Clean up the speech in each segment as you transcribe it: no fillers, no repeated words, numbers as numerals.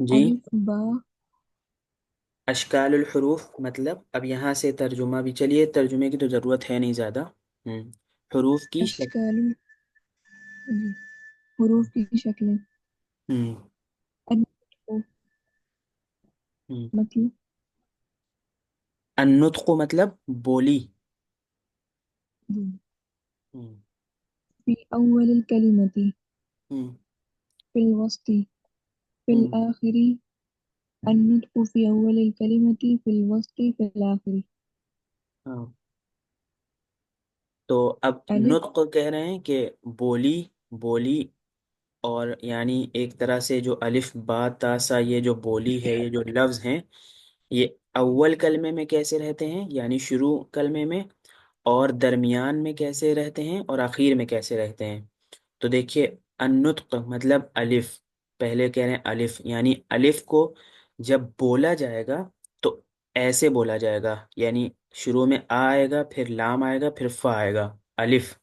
جی। الف با اشکال الحروف مطلب اب یہاں سے ترجمہ بھی، چلیے ترجمے کی تو ضرورت ہے نہیں زیادہ۔ ہوں، حروف کی شکل۔ اشکال جی حروف کی شکلیں ہوں النطق ہوں مطلب النطق مطلب بولی۔ جی ہوں في أول الكلمة ہوں في الوسط في ہوں الآخر النطق في أول الكلمة في الوسط في الآخر ہاں، تو اب ألف نطق کہہ رہے ہیں کہ بولی، بولی، اور یعنی ایک طرح سے جو الف با تا سا یہ جو بولی ہے، یہ جو لفظ ہیں، یہ اول کلمے میں کیسے رہتے ہیں یعنی شروع کلمے میں، اور درمیان میں کیسے رہتے ہیں، اور آخر میں کیسے رہتے ہیں۔ تو دیکھیے، النطق مطلب الف، پہلے کہہ رہے ہیں الف، یعنی الف کو جب بولا جائے گا تو ایسے بولا جائے گا، یعنی شروع میں آ آئے گا، پھر لام آئے گا، پھر فا آئے گا، الف،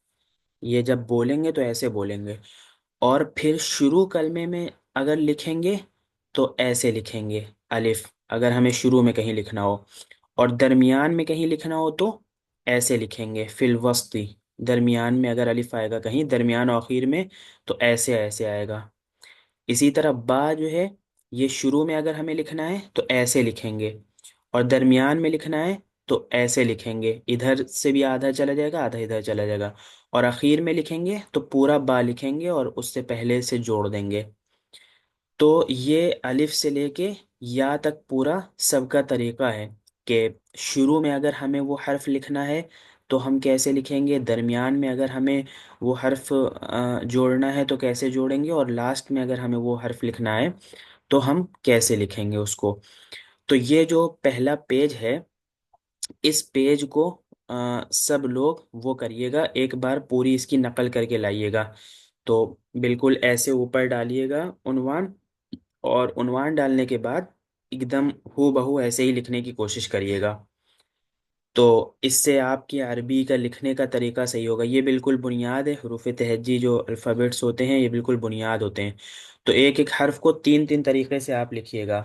یہ جب بولیں گے تو ایسے بولیں گے۔ اور پھر شروع کلمے میں اگر لکھیں گے تو ایسے لکھیں گے الف، اگر ہمیں شروع میں کہیں لکھنا ہو، اور درمیان میں کہیں لکھنا ہو تو ایسے لکھیں گے فی الوسطی، درمیان میں اگر الف آئے گا کہیں درمیان و آخر میں تو ایسے ایسے آئے گا۔ اسی طرح با جو ہے، یہ شروع میں اگر ہمیں لکھنا ہے تو ایسے لکھیں گے، اور درمیان میں لکھنا ہے تو ایسے لکھیں گے، ادھر سے بھی آدھا چلا جائے گا، آدھا ادھر چلا جائے گا، اور اخیر میں لکھیں گے تو پورا با لکھیں گے اور اس سے پہلے سے جوڑ دیں گے۔ تو یہ الف سے لے کے یا تک پورا سب کا طریقہ ہے کہ شروع میں اگر ہمیں وہ حرف لکھنا ہے تو ہم کیسے لکھیں گے، درمیان میں اگر ہمیں وہ حرف جوڑنا ہے تو کیسے جوڑیں گے، اور لاسٹ میں اگر ہمیں وہ حرف لکھنا ہے تو ہم کیسے لکھیں گے اس کو۔ تو یہ جو پہلا پیج ہے، اس پیج کو سب لوگ وہ کریے گا، ایک بار پوری اس کی نقل کر کے لائیے گا۔ تو بالکل ایسے اوپر ڈالیے گا عنوان، اور عنوان ڈالنے کے بعد ایک دم ہو بہو ایسے ہی لکھنے کی کوشش کریے گا، تو اس سے آپ کی عربی کا لکھنے کا طریقہ صحیح ہوگا۔ یہ بالکل بنیاد ہے، حروف تہجی جو الفابیٹس ہوتے ہیں یہ بالکل بنیاد ہوتے ہیں۔ تو ایک ایک حرف کو تین تین طریقے سے آپ لکھیے گا،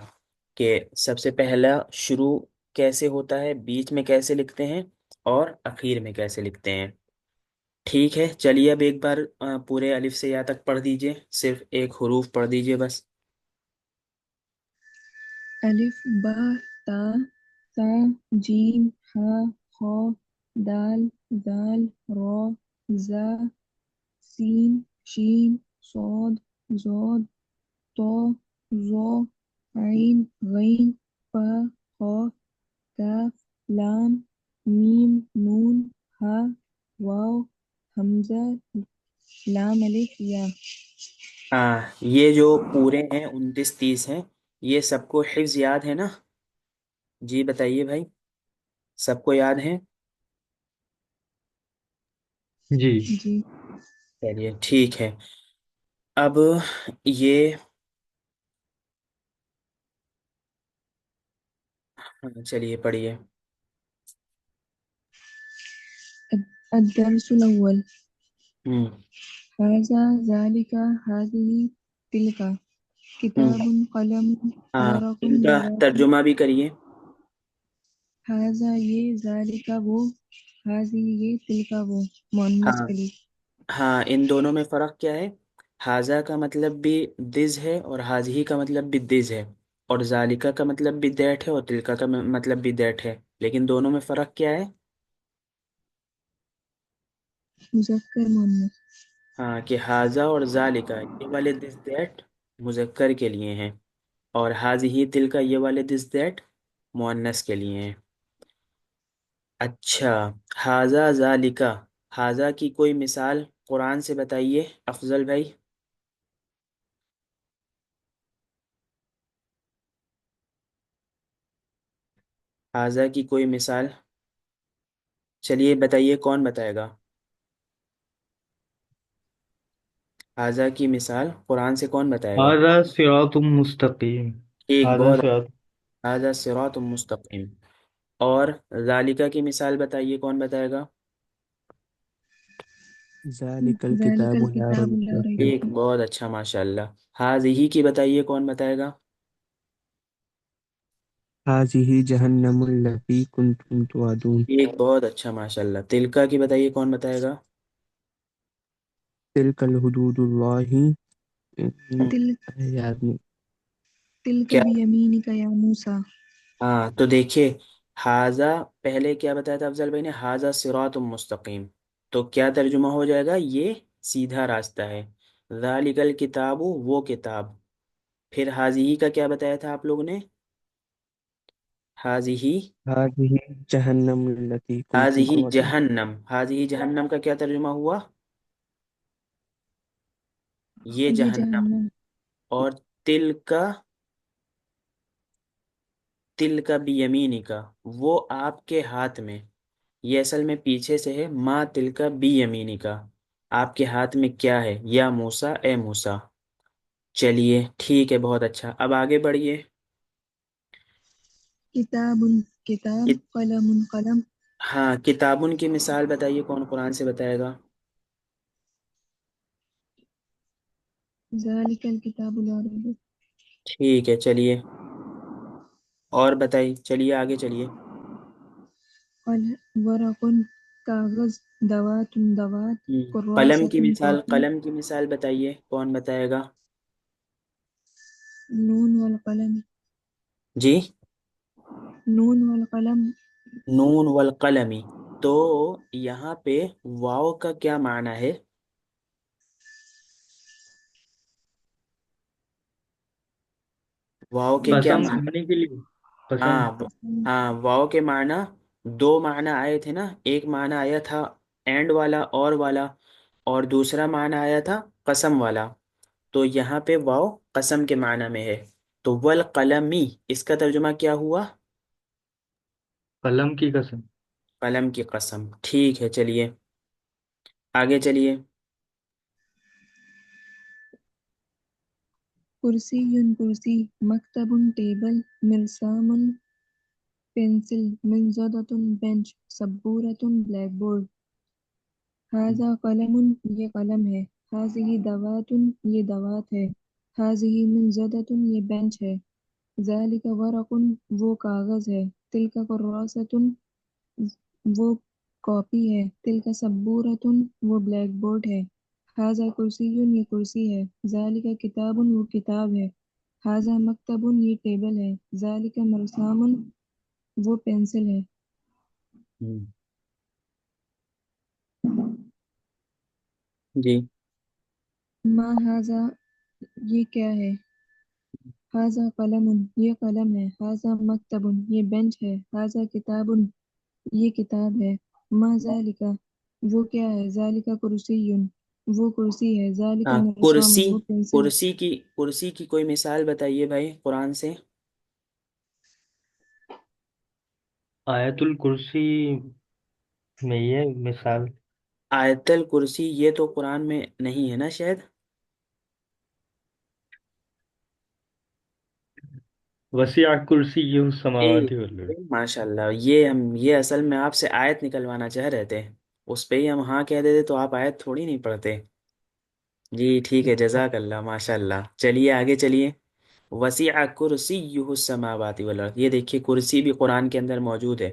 کہ سب سے پہلا شروع کیسے ہوتا ہے، بیچ میں کیسے لکھتے ہیں، اور اخیر میں کیسے لکھتے ہیں۔ ٹھیک ہے، چلیے اب ایک بار پورے الف سے یا تک پڑھ دیجئے، صرف ایک حروف پڑھ دیجئے بس۔ ألف با تا ثا جيم ها خا دال ذال را زا سين شين صاد ضاد طا ظا عين غين فا قاف كاف لام ميم نون ها واو همزة لام ألف يا یہ جو پورے ہیں 29 30 ہیں، یہ سب کو حفظ یاد ہے نا؟ جی بتائیے بھائی، سب کو یاد ہے؟ جی جی چلیے ٹھیک ہے۔ اب یہ، چلیے پڑھیے۔ الدرس الأول ہوں هذا ذلك هذه تلك ہوں كتاب قلم ہاں، ورق ان کا لوح ترجمہ بھی کریے۔ هذا یہ ذلك وہ هذه یہ تلك وہ مؤنث ہاں کے لیے ہاں، ان دونوں میں فرق کیا ہے؟ حاضہ کا مطلب بھی دز ہے، اور حاضی کا مطلب بھی دز ہے، اور ذالکہ کا مطلب بھی دیٹ ہے، اور تلکہ کا مطلب بھی دیٹ ہے، لیکن دونوں میں فرق کیا ہے؟ مذکر مؤنث ہاں، کہ حاضہ اور ذالکہ یہ والے دس دیٹ مذکر کے لیے ہیں، اور حاضی تلکہ یہ والے دس دیٹ مؤنث کے لیے ہیں۔ اچھا، حاضہ ذالکہ، حاضہ کی کوئی مثال قرآن سے بتائیے افضل بھائی۔ حاضہ کی کوئی مثال چلیے بتائیے، کون بتائے گا؟ حاضہ کی مثال قرآن سے کون بتائے گا؟ هذا صراط مستقیم. ایک هذا بہت، صراط. حاضہ صراط مستقیم۔ اور ذالکہ کی مثال بتائیے، کون بتائے گا؟ ذالک ذلك الکتاب لا الكتاب ریب لا فیہ. ريب ایک فيه بہت اچھا، ماشاء اللہ۔ حاضی کی بتائیے، کون بتائے گا؟ हाजिही जहन्नमुल लती कुंतुम तुअदून। एक बहुत अच्छा माशाल्लाह। तिलका की बताइए, कौन बताएगा? तिलकल हुदूदुल्लाहि। हम्म, तिल याद नहीं। तिलका क्या? बियमीनिका या मूसा। हाँ तो देखिए, हाजा पहले क्या बताया था अफजल भाई ने? हाजा सिरातुम मुस्तकीम। तो क्या तर्जुमा हो जाएगा? ये सीधा रास्ता है। ज़ालिकल किताबु, वो किताब। फिर हाजिही का क्या बताया था आप लोगों ने? हाजिही, हाजिही जहन्नमुल लती कुंतुम हाजिही तुअदून। जहन्नम। हाजिही जहन्नम का क्या तर्जुमा हुआ? ये ये जहन्नम। जहन्नम। और तिल का, तिल का भी यमीनी का, वो आपके हाथ में। ये असल में पीछे से है, माँ तिल का भी यमीनी का। आपके हाथ में क्या है या मूसा, ए मूसा। चलिए ठीक है, बहुत अच्छा। अब आगे बढ़िए। किताबुन किताब, इत, कलमुन कलम। हाँ, किताबुन की मिसाल बताइए, कौन कुरान से बताएगा? ज़ालिकल किताबु ला रैब। ठीक है, चलिए और बताइए, चलिए आगे चलिए। कल वरकुन कागज, दवातुन दवात, कलम की कुर्रासतुन मिसाल, कॉपी। कलम की मिसाल बताइए, कौन बताएगा? नून वल कलम। जी। नून वल कलम। नून वल कलमी। तो यहाँ पे वाव का क्या माना है? वाव के क्या कसम माना? खाने के लिए। कसम। हाँ हाँ, वाव के माना, दो माना आए थे ना। एक माना आया था एंड वाला, और वाला। और दूसरा माना आया था कसम वाला। तो यहाँ पे वाव कसम के माना में है। तो वल कलमी, इसका तर्जुमा क्या हुआ? कलम की कसम। कलम की कसम। ठीक है, चलिए आगे चलिए। कुर्सियुन कुर्सी, मकतबुन टेबल, मिरसामुन पेंसिल, मिंजदतुन बेंच, सब्बूरतुन ब्लैकबोर्ड। हाजा कलमुन, ये कलम है। हाजिही दवातुन, ये दवात है। हाजिही मिंजदतुन, ये बेंच है। ज़ालिका वरकुन, वो कागज है। तिलका कुर्रासतुन, वो कॉपी है। तिलका सब्बूरतुन, वो ब्लैक बोर्ड है। हाजा कुर्सियुन, ये कुर्सी है। ज़ालिका किताबुन, वो किताब है। हाजा मकतबुन, ये टेबल है। ज़ालिका मरसामुन, वो पेंसिल है। हम्म, जी। मा हाजा, ये क्या है। हाजा कलमुन, ये कलम है। हाजा मकतबुन, ये बेंच है। हाजा किताबुन, ये किताब है। मा जालिका, वो क्या है। जालिका कुर्सियुन, वो कुर्सी है। जालिका हाँ, कुर्सी। मिरसामुन, वो पेंसिल है। कुर्सी की कोई मिसाल बताइए भाई कुरान से। आयतुल कुर्सी में ये मिसाल। आयतल कुर्सी, ये तो कुरान में नहीं है ना शायद। वसीअ कुर्सी ये ए, समावाति वल अर्द। माशाल्लाह, ये असल में आपसे आयत निकलवाना चाह रहे थे। उस पे ही हम हाँ कह देते तो आप आयत थोड़ी नहीं पढ़ते। जी ठीक है, जजाक अल्लाह, माशाल्लाह। चलिए आगे चलिए। वसीअ कुर्सियुहु समावाति वल अर्द, ये देखिए कुर्सी भी कुरान के अंदर मौजूद है।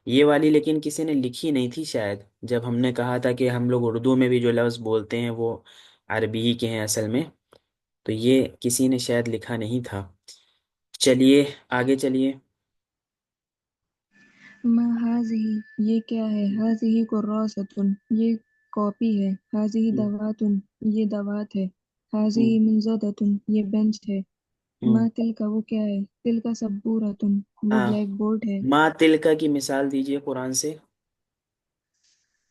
ये वाली लेकिन किसी ने लिखी नहीं थी शायद, जब हमने कहा था कि हम लोग उर्दू में भी जो लफ्ज़ बोलते हैं वो अरबी ही के हैं असल में। तो ये किसी ने शायद लिखा नहीं था। चलिए आगे चलिए। मा हाजिही, ये क्या है। हाजिही कुर्रासतुन, ये कॉपी है। हाजिही हम्म, दवातुन, ये दवात है। हम्म, हाजिही मिंजदतुन, ये बेंच है। हम्म। मा तिलका, वो क्या है। तिलका सब्बूरतुन, वो हाँ, ब्लैक बोर्ड है। माँ तिलका की मिसाल दीजिए कुरान से।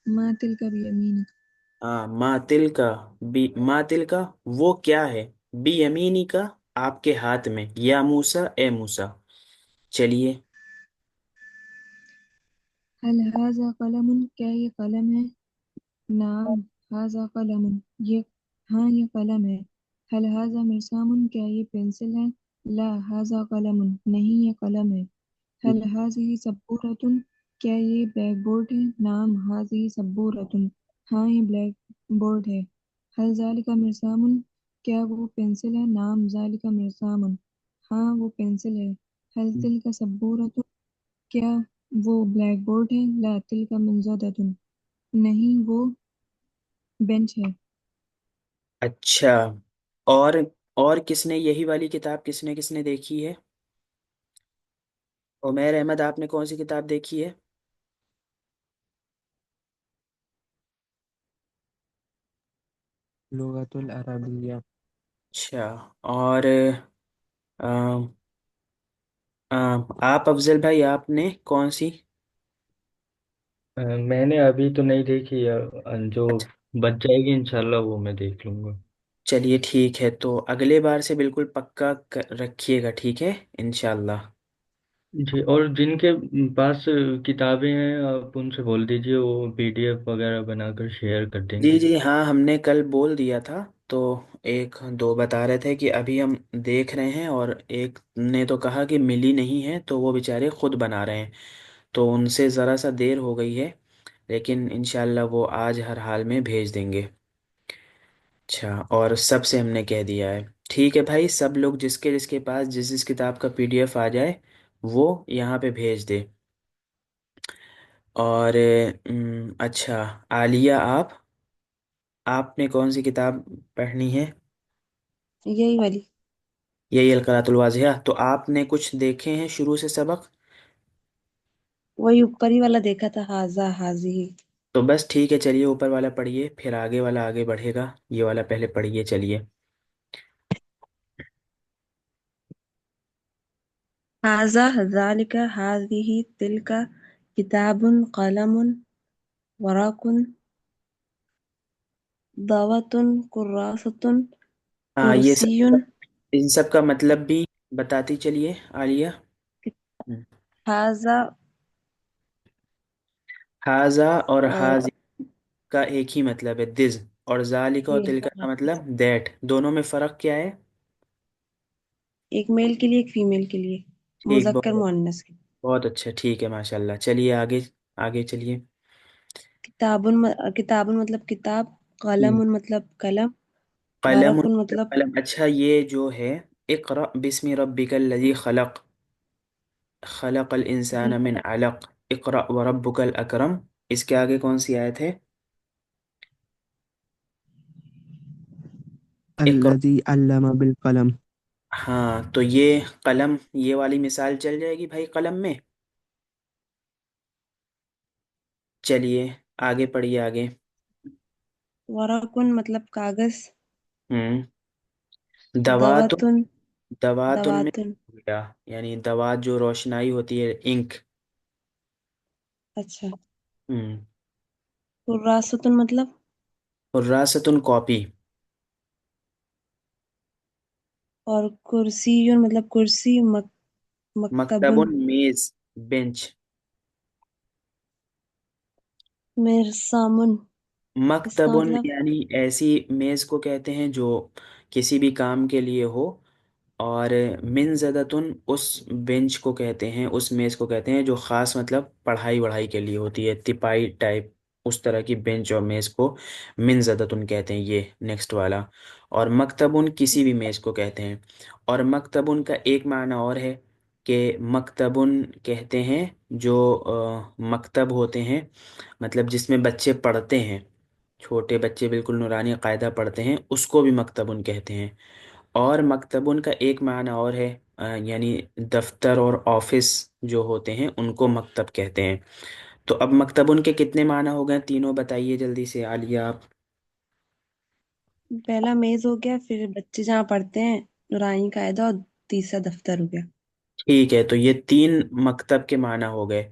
मा तिलका बियमीनिक, हाँ, माँ तिलका, माँ तिलका, वो क्या है। बी यमीनी का, आपके हाथ में, या मूसा, ए मूसा। चलिए। हल हाजा कलमुन, क्या ये कलम है। नाम, हाजा कलमुन, ये, हाँ ये कलम है। हल हाजा मिरसामुन, क्या ये पेंसिल है। ला हाजा कलमुन, नहीं ये कलम है। हल हाजिही सब्बूरतुन, क्या ये ब्लैक बोर्ड है। नाम हाजिही सब्बूरतुन, हाँ ये ब्लैक बोर्ड है। हल जालिका मिरसामुन, क्या वो पेंसिल है। नाम जालिका मिरसामुन, हाँ वो पेंसिल है। हल तिलका सब्बूरतुन, क्या वो ब्लैक बोर्ड है? ला तिलका मंज़दतुन, नहीं वो बेंच है। अच्छा, और और किसने यही वाली किताब किसने किसने देखी है? उमैर अहमद, आपने कौन सी किताब देखी है? लुगतुल अरबिया। अच्छा, और आप अफजल भाई, आपने कौन सी? मैंने अभी तो नहीं देखी है, जो अच्छा, बच जाएगी इंशाल्लाह वो मैं देख लूंगा। चलिए ठीक है, तो अगले बार से बिल्कुल पक्का रखिएगा, ठीक है, इंशाल्लाह। जी, और जिनके पास किताबें हैं आप उनसे बोल दीजिए, वो पीडीएफ वगैरह बनाकर शेयर कर जी देंगे। जी हाँ, हमने कल बोल दिया था। तो एक दो बता रहे थे कि अभी हम देख रहे हैं, और एक ने तो कहा कि मिली नहीं है, तो वो बेचारे खुद बना रहे हैं। तो उनसे ज़रा सा देर हो गई है, लेकिन इंशाल्लाह वो आज हर हाल में भेज देंगे। अच्छा, और सबसे हमने कह दिया है। ठीक है भाई, सब लोग जिसके जिसके पास जिस जिस किताब का पीडीएफ आ जाए वो यहाँ पे भेज दे। और अच्छा, आलिया, आपने कौन सी किताब पढ़नी है? यही वाली। यही अलकरातुल वाज़िहा, तो आपने कुछ देखे हैं शुरू से सबक? वही ऊपर ही वाला देखा था, हाजा हाजी। तो बस ठीक है, चलिए ऊपर वाला पढ़िए, फिर आगे वाला आगे बढ़ेगा। ये वाला पहले पढ़िए, चलिए। हाजा ज़ालिका हाज़िही तिल्का किताबुन क़लमुन वरक़ुन दावतुन कुर्रासतुन हाँ, ये सब, कुर्सियुन। इन सब का मतलब भी बताती चलिए आलिया। हम्म। हाजा हाजा और और हाज का एक ही मतलब है, दिस। और जालिका और ये, तिलका का मतलब दैट। दोनों में फ़र्क क्या है? एक मेल के लिए एक फीमेल के लिए, ठीक, मुज़क्कर बहुत मुअन्नस के। बहुत अच्छा, ठीक है, माशाल्लाह। चलिए आगे, आगे चलिए। किताबुन मतलब किताब, हम्म। कलमुन मतलब कलम, कलम, वरकुन मतलब कलम, अच्छा, ये जो है, इक़रा बिस्मि रब्बिकल लज़ी खलक़, खलक़ल इंसान जी, मिन अलक़, इक़रा व रब्बुकल अकरम। इसके आगे कौन सी आयत है? इक़रा। अल्लज़ी अल्लम बिल कलम। हाँ, तो ये कलम, ये वाली मिसाल चल जाएगी भाई कलम में। चलिए आगे पढ़िए, आगे। वरकुन मतलब कागज, हम्म। दवातुन, दवतुन दवातुन में दवातुन। हो गया, यानी दवा जो रोशनाई होती है, इंक। अच्छा, हम्म। कुर्रासतुन मतलब, हुर्रासतुन कॉपी। और कुर्सियुन मतलब कुर्सी, मकतबुन मकतबुन मेज, बेंच। मिरसामुन, इसका मकतबुन मतलब यानी ऐसी मेज को कहते हैं जो किसी भी काम के लिए हो। और मिनजदतुन उस बेंच को कहते हैं, उस मेज को कहते हैं जो ख़ास मतलब पढ़ाई वढ़ाई के लिए होती है, तिपाई टाइप। उस तरह की बेंच और मेज को मिनजदतुन कहते हैं, ये नेक्स्ट वाला। और मकतबुन किसी भी मेज को कहते हैं। और मकतबुन का एक माना और है, कि मकतबुन कहते हैं जो मकतब होते हैं, मतलब जिसमें बच्चे पढ़ते हैं, छोटे बच्चे बिल्कुल नूरानी कायदा पढ़ते हैं, उसको भी मकतबुन कहते हैं। और मकतबुन का एक माना और है, यानी दफ्तर और ऑफिस जो होते हैं उनको मकतब कहते हैं। तो अब मकतबुन के कितने माना हो गए, तीनों बताइए जल्दी से, आलिया आप। पहला मेज हो गया, फिर बच्चे जहाँ पढ़ते हैं नूरानी कायदा, और तीसरा दफ्तर हो गया। ठीक है, तो ये तीन मकतब के माना हो गए।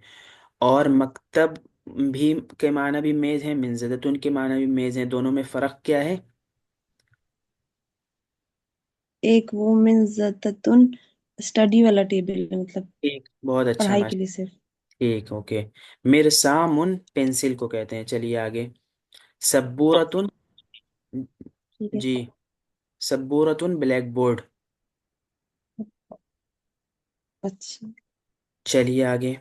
और मकतब भी के माना भी मेज है, मिनजदतुन के माना भी मेज है, दोनों में फ़र्क क्या है? एक वो मिन्जतुन स्टडी वाला टेबल है, मतलब ठीक, बहुत अच्छा, पढ़ाई माशा। के लिए सिर्फ। ठीक, ओके। मिरसामुन पेंसिल को कहते हैं। चलिए आगे। सब्बूरतुन, ठीक है। जी, सब्बूरतुन ब्लैक बोर्ड। अच्छा, चलिए आगे।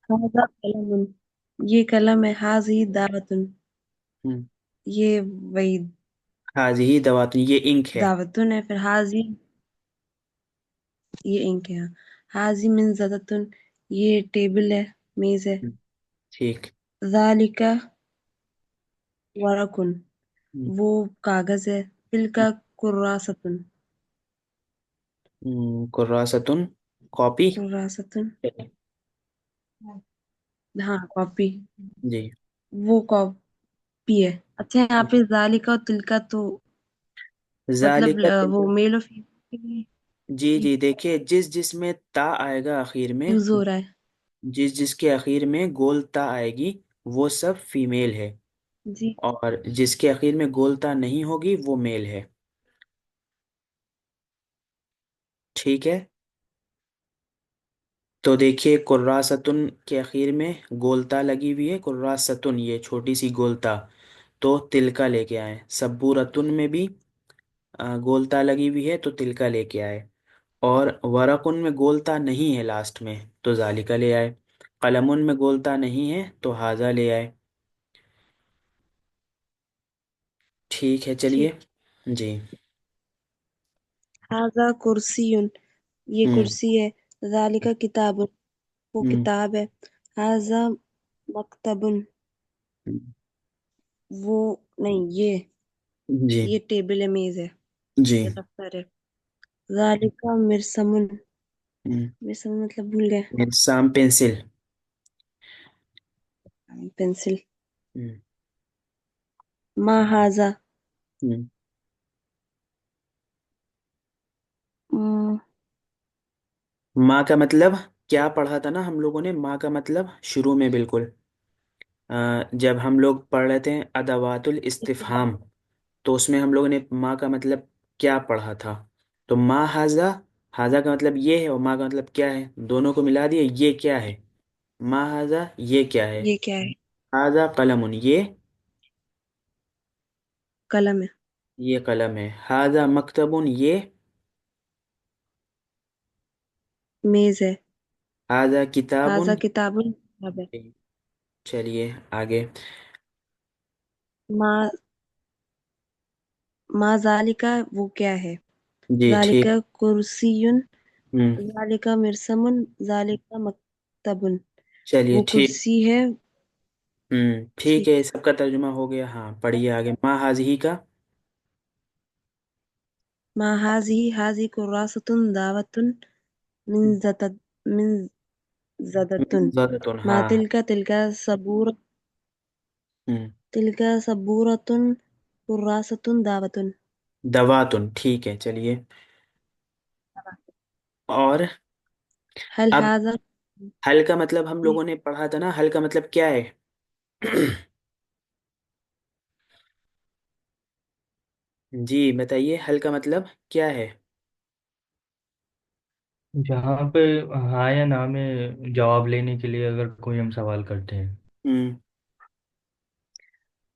हाजा कलमुन, ये कलम है। हाजी दावतुन, हम्म। ये वही हाजिही दवातुन, ये इंक है। दावतुन है। फिर हाजी ये इंक है। हाँ। हाजी मिनजदतुन, ये टेबल है, मेज है। ठीक। ज़ालिका वरकुन, हम्म, वो कागज है। तिलका कुर्रासतुन, कुर्रासतुन, कॉपी। कुर्रासतुन, हाँ कॉपी। जी। वो कॉपी है। अच्छा यहाँ पे जालिका और तिलका तो मतलब जालिका वो तिल- मेल और फीमेल के लिए जी जी, देखिए जिस जिसमें ता आएगा आखिर में, यूज हो रहा है। जिस जिसके आखिर में गोलता आएगी वो सब फीमेल है, जी और जिसके आखिर में गोलता नहीं होगी वो मेल है। ठीक है। तो देखिए कुर्रासतुन के आखिर में गोलता लगी हुई है, कुर्रासतुन ये छोटी सी गोलता, तो तिलका लेके आए। सब्बूरतुन में भी गोलता लगी हुई है तो तिलका लेके आए। और वरकुन में गोलता नहीं है लास्ट में तो जालिका ले आए। कलमुन में गोलता नहीं है तो हाजा ले आए। ठीक है चलिए। ठीक। जी। हाजा कुर्सियुन, ये हम्म। कुर्सी है। जालिका किताबुन, वो हम्म। किताब है। हाजा मकतबुन, हम्म, वो नहीं जी। ये टेबल है, मेज है, जी। या दफ्तर है। जालिका मिरसमुन, हम्म, मिरसमुन मतलब भूल गए। शाम पेंसिल। पेंसिल। हम्म। मा हाजा, हम्म, माँ का मतलब क्या पढ़ा था ना हम लोगों ने, माँ का मतलब शुरू में बिल्कुल, जब हम लोग पढ़ रहे थे अदवातुल इस्तिफहाम, तो उसमें हम लोगों ने माँ का मतलब क्या पढ़ा था। तो माँ हाजा, हाजा का मतलब ये है और माँ का मतलब क्या है, दोनों को मिला दिए, ये क्या है। माँ हाजा ये क्या है। ये क्या है? हाजा कलमुन कलम है। ये कलम है। हाजा मकतबुन ये, मेज है। हाजा हाजा किताबुन। किताबुन, किताब है। चलिए आगे। मा मा जालिका, वो क्या है? जी ठीक। जालिका कुर्सियुन, हम्म। जालिका मिरसमुन, जालिका मकतबुन, चलिए वो ठीक। कुर्सी है। ठीक ठीक। है, सबका तर्जुमा हो गया। हाँ पढ़िए आगे, माँ हाजिही का। मा हाजी हाजी कुर्रासतुन दावतुन मिन जतत मिन जदतुन। जरूरतुन, मा हाँ। तिलका तिलका सबूर हम्म। तिलका सबूरतुन कुर्रासतुन दावतुन। दवातुन, ठीक है चलिए। और हल अब हाजा, हल का मतलब हम लोगों ने पढ़ा था ना, हल का मतलब क्या है। जी बताइए, हल का मतलब क्या है। जहाँ पे हाँ या ना में जवाब लेने के लिए अगर कोई हम सवाल करते हैं। हम्म।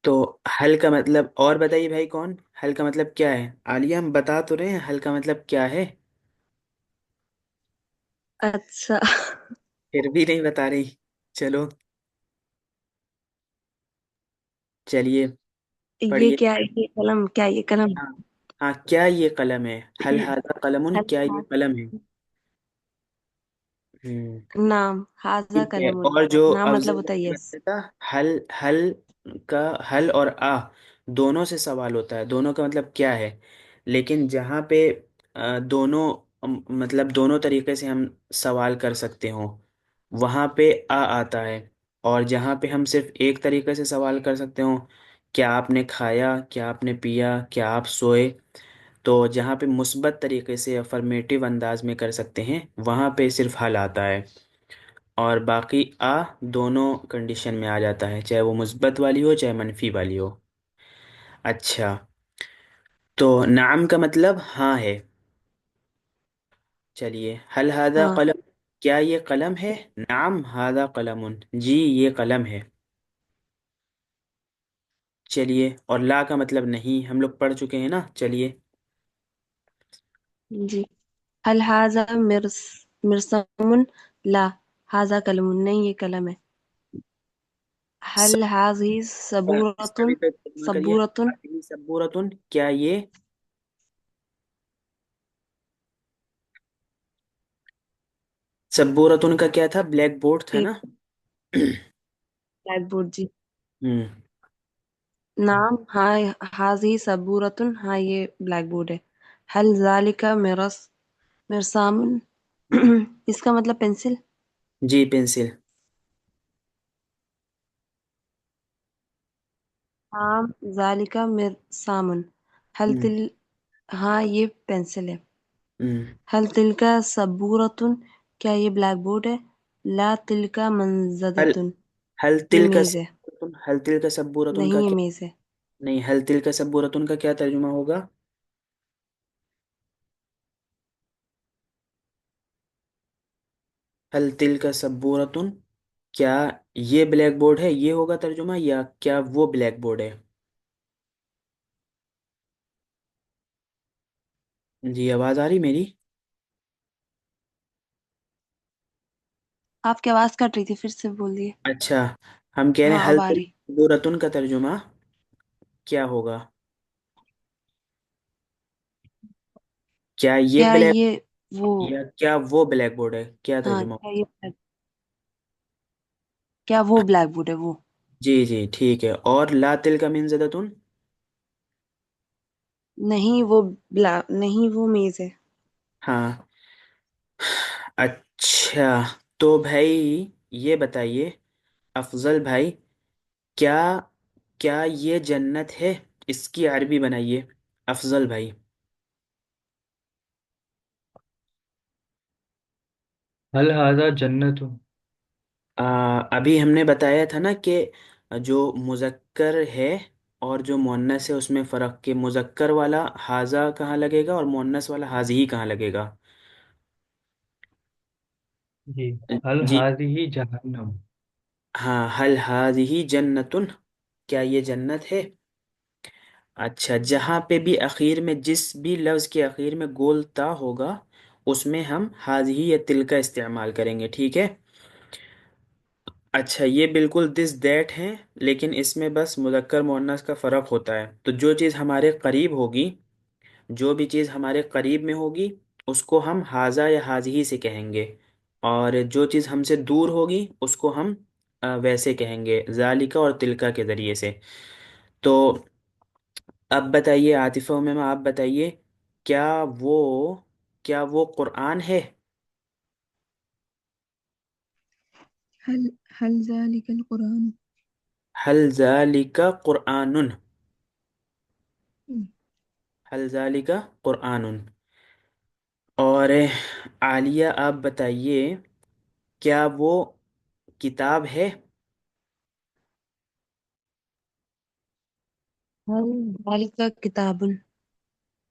तो हल का मतलब और बताइए भाई, कौन हल का मतलब क्या है। आलिया हम बता तो रहे हैं हल का मतलब क्या है, अच्छा। फिर भी नहीं बता रही। चलो चलिए ये पढ़िए। क्या है? ये कलम क्या है? ये कलम। हाँ। हाँ क्या ये कलम है, हल हाजा कलमुन, हल क्या ये हाजा, कलम है। हम्म। नाम हाजा ठीक है। कलमुन, और जो नाम मतलब अफजल होता है ने यस। बताया था, हल, हल का हल और आ दोनों से सवाल होता है, दोनों का मतलब क्या है। लेकिन जहाँ पे दोनों मतलब दोनों तरीके से हम सवाल कर सकते हो, वहाँ पे आ आता है। और जहाँ पे हम सिर्फ एक तरीके से सवाल कर सकते हो, क्या आपने खाया, क्या आपने पिया, क्या आप सोए, तो जहाँ पे मुस्बत तरीके से अफर्मेटिव अंदाज में कर सकते हैं वहाँ पे सिर्फ हल आता है। और बाकी आ दोनों कंडीशन में आ जाता है, चाहे वो मुस्बत वाली हो चाहे मनफी वाली हो। अच्छा, तो नाम का मतलब हाँ है। चलिए, हल हादा हाँ। कलम, क्या ये कलम है। नाम हादा कलमुन, जी ये कलम है। चलिए, और ला का मतलब नहीं, हम लोग पढ़ चुके हैं ना। चलिए। जी। हल हाजा मिरसमुन, ला। हाजा कलमुन, नहीं ये कलम है। स- हल हाजी इसका भी सबूरतुन, तो तर्जुमा करिए, सबूरतुन, हादिही सबूरतुन, क्या ये। सबूरतुन का क्या था, ब्लैक बोर्ड था एक ना? ब्लैक बोर्ड जी। हम्म। नाम हाँ, हाजी सबूरतुन, हाँ ये ब्लैक बोर्ड है। हल जालिका मिरसामुन, इसका मतलब पेंसिल। जी, पेंसिल। नाम जालिका मिरसामुन, हल हम्म। तिल, हाँ ये पेंसिल है। हम्म। हल तिलका सबूरतुन, क्या ये ब्लैक बोर्ड है। ला तिलका हल मंजदतुन, हल ये तिल का मेज है। सबूरतुन, हल तिल का सबूरतुन का नहीं ये क्या? मेज है। नहीं, हल तिल का सबूरतुन का क्या तर्जुमा होगा? हल तिल का सबूरतुन, क्या ये ब्लैक बोर्ड है, ये होगा तर्जुमा, या क्या वो ब्लैक बोर्ड है? जी, आवाज आ रही मेरी? आपकी आवाज कट रही थी, फिर से बोलिए। अच्छा, हम कह रहे हैं हाँ हल अब आ तिल रही। सबूरतुन का तर्जुमा क्या होगा? क्या ये क्या ब्लैक, ये वो, या क्या वो ब्लैक बोर्ड है, क्या हाँ तर्जुमा? क्या वो ब्लैक बोर्ड है वो। जी जी, ठीक है। और ला तिल का मिन ज़दतुन? नहीं वो नहीं वो मेज है। हाँ। अच्छा, तो भाई ये बताइए, अफजल भाई, क्या क्या ये जन्नत है? इसकी अरबी बनाइए, अफजल भाई। हल हाजा जन्नत। अभी हमने बताया था ना कि जो मुज़क्कर है और जो मुअन्नस है उसमें फ़र्क, के मुज़क्कर वाला हाजा कहाँ लगेगा और मुअन्नस वाला हाजी कहाँ लगेगा? जी। हल जी। हाजिही जहन्नम। हाँ, हल हाजिही जन्नतुन, क्या ये जन्नत है? अच्छा, जहाँ पे भी आखिर में, जिस भी लफ्ज़ के आखिर में गोल ता होगा, उसमें हम हाजिही या तिल का इस्तेमाल करेंगे, ठीक है? अच्छा, ये बिल्कुल दिस दैट हैं, लेकिन इसमें बस मुज़क्कर मुअन्नस का फ़र्क होता है। तो जो चीज़ हमारे करीब होगी, जो भी चीज़ हमारे करीब में होगी, उसको हम हाजा या हाजिही से कहेंगे, और जो चीज़ हमसे दूर होगी उसको हम वैसे कहेंगे, जालिका और तिलका के ज़रिए से। तो अब बताइए आतिफ़ा उमैमा, आप बताइए, क्या वो क्या वो कुरान है? हल हल जालिकल कुरान। हल ज़ालिका कुरआनुन, हल ज़ालिका कुरआनुन। और आलिया, आप बताइए, क्या वो किताब है? हल जालिका किताबुन।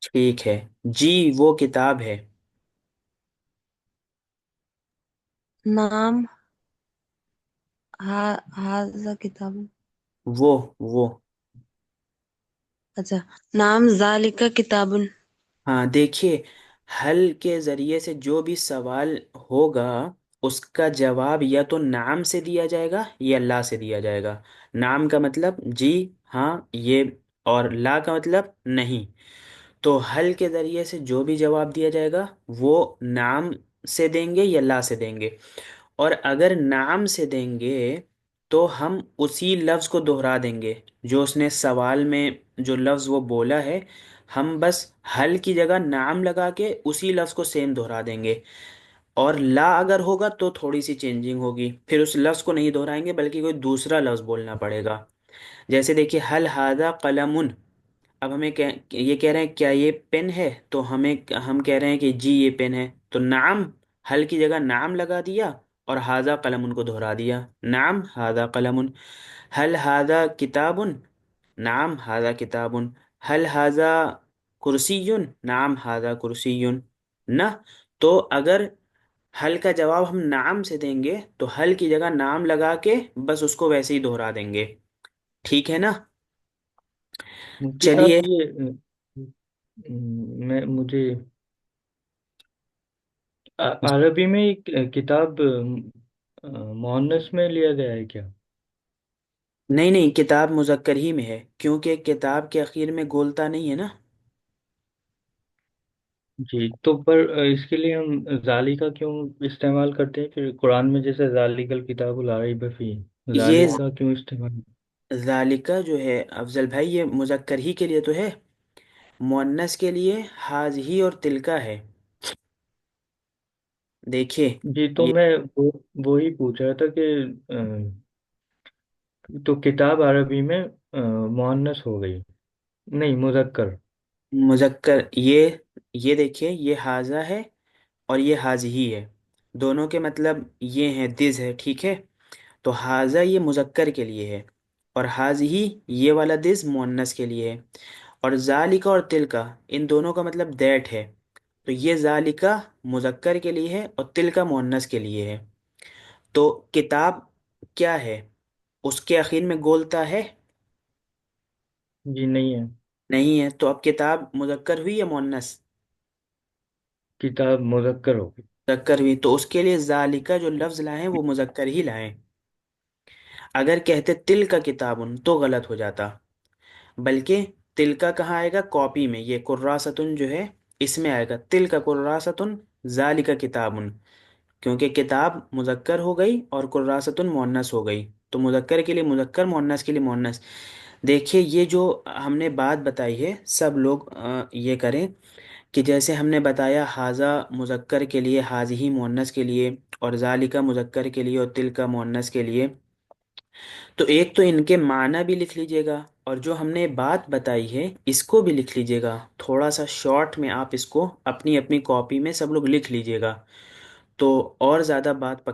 ठीक है जी, वो किताब है। नाम हा हाजा किताबुन। वो अच्छा, नाम जालिका किताबुन। हाँ, देखिए, हल के ज़रिए से जो भी सवाल होगा, उसका जवाब या तो नाम से दिया जाएगा या ला से दिया जाएगा। नाम का मतलब जी, हाँ, ये, और ला का मतलब नहीं। तो हल के ज़रिए से जो भी जवाब दिया जाएगा, वो नाम से देंगे या ला से देंगे। और अगर नाम से देंगे तो हम उसी लफ्ज़ को दोहरा देंगे, जो उसने सवाल में जो लफ्ज़ वो बोला है, हम बस हल की जगह नाम लगा के उसी लफ्ज़ को सेम दोहरा देंगे। और ला अगर होगा तो थोड़ी सी चेंजिंग होगी, फिर उस लफ्ज़ को नहीं दोहराएंगे बल्कि कोई दूसरा लफ्ज़ बोलना पड़ेगा। जैसे देखिए, हल हादा कलमुन, अब हमें ये कह रहे हैं क्या ये पेन है, तो हम कह रहे हैं कि जी ये पेन है, तो नाम, हल की जगह नाम लगा दिया और हाजा कलमुन को दोहरा दिया, नाम हाजा कलमुन। हल हाजा किताबुन, नाम हाजा किताबुन। हल हाजा कुर्सियुन, नाम हाजा कुर्सियुन। ना, तो अगर हल का जवाब हम नाम से देंगे तो हल की जगह नाम लगा के बस उसको वैसे ही दोहरा देंगे, ठीक है ना? मुफ्ती साहब चलिए। ये मैं मुझे अरबी में एक किताब मुअन्नस में लिया गया है क्या? नहीं नहीं, किताब मुज़क्कर ही में है, क्योंकि किताब के आखिर में गोलता नहीं है ना। جی تو پر اس کے لیے ہم ذالکا کیوں استعمال کرتے ہیں؟ پھر قرآن میں جیسے ذالکل کتاب لا ریب فیہ، یہ ذالکا کیوں استعمال؟ ذالکہ جو ہے افضل بھائی، یہ مذکر ہی کے لیے تو ہے، مؤنث کے لیے حاضی اور تلکا ہے. دیکھیے جی تو یہ میں وہی پوچھ رہا تھا کہ تو کتاب عربی میں مؤنث ہو گئی، نہیں مذکر؟ مذکر، یہ دیکھیے یہ حاضہ ہے اور یہ حاضی ہے، دونوں کے مطلب یہ ہیں دز ہے، ٹھیک ہے. تو حاضہ یہ مذکر کے لیے ہے اور حاضی یہ والا دز مؤنث کے لیے ہے. اور ذالکا اور تلکا ان دونوں کا مطلب دیٹ ہے. تو یہ ذالکا مذکر کے لیے ہے اور تلکا مؤنث کے لیے ہے. تو کتاب کیا ہے؟ اس کے اخیر میں گولتا ہے؟ جی نہیں ہے. نہیں ہے. تو اب کتاب مذکر ہوئی یا مؤنث؟ کتاب مذکر ہو گئی. مذکر ہوئی. تو اس کے لیے ذالکا جو لفظ لائیں وہ مذکر ہی لائیں. اگر کہتے تل کا کتابن تو غلط ہو جاتا، بلکہ تل کا کہاں آئے گا؟ کاپی میں. یہ قراستن جو ہے اس میں آئے گا تل کا قراستن ذالک کتابن، کیونکہ کتاب مذکر ہو گئی اور قراستن مؤنث ہو گئی. تو مذکر کے لیے مذکر، مؤنث کے لیے مؤنث. دیکھیے یہ جو ہم نے بات بتائی ہے سب لوگ یہ کریں کہ جیسے ہم نے بتایا حاضہ مذکر کے لیے، حاضی مؤنث کے لیے، اور ذالکہ مذکر کے لیے اور تل کا مؤنث کے لیے، تو ایک تو ان کے معنی بھی لکھ لیجئے گا، اور جو ہم نے بات بتائی ہے اس کو بھی لکھ لیجئے گا. تھوڑا سا شارٹ میں آپ اس کو اپنی اپنی کاپی میں سب لوگ لکھ لیجئے گا، تو اور زیادہ بات